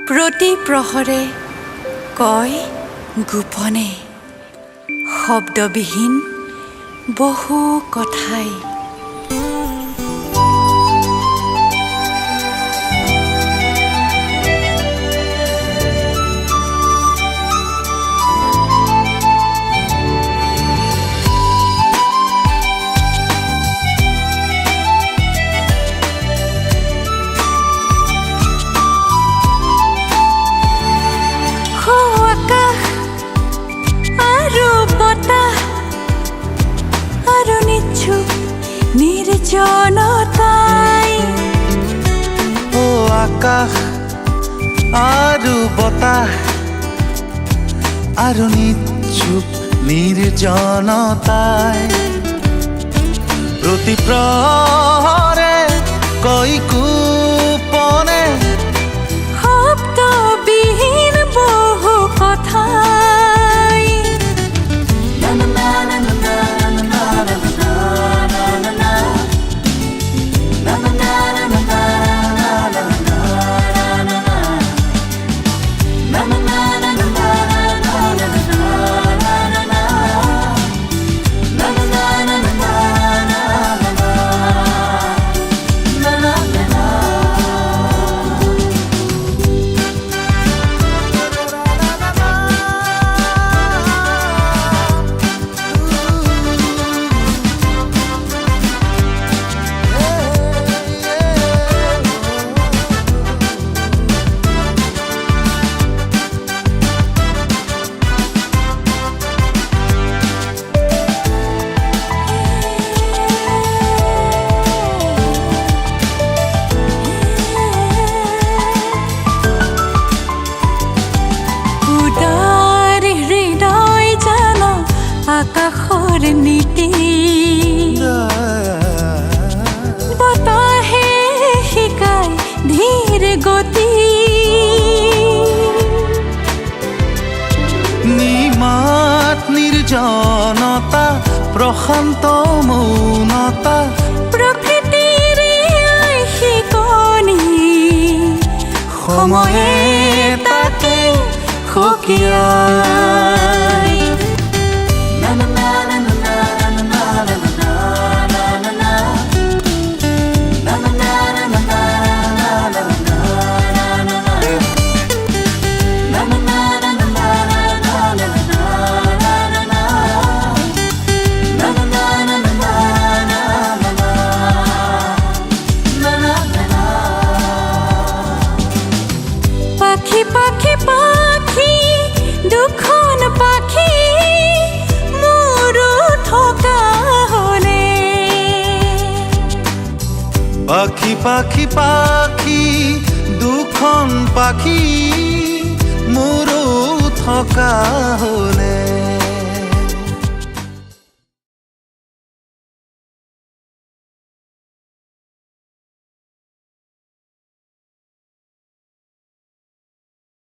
প্ৰতি প্ৰহৰে কয় গোপনে শব্দবিহীন বহু কথাই। নিৰ্জনতাই ও আকাশ আৰু বতাহ আৰু নিচুপ নিৰ্জনতাই প্ৰতি প্ৰহৰে কয় গোপনে শব্দবিহীন বহু কথাই। আকাশৰ নীতি বতাহে শিকায় ধীৰ গতি। নিমাত নিৰ্জনতা প্ৰশান্ত মৌনতা প্ৰকৃতিৰ শিকনি সময়ে তাকে সকিয়াই। পাখি পাখি পাখি দুখন পাখি মোৰো থকা হলে পাখি পাখি পাখি দুখন পাখি মোৰো থকা হলে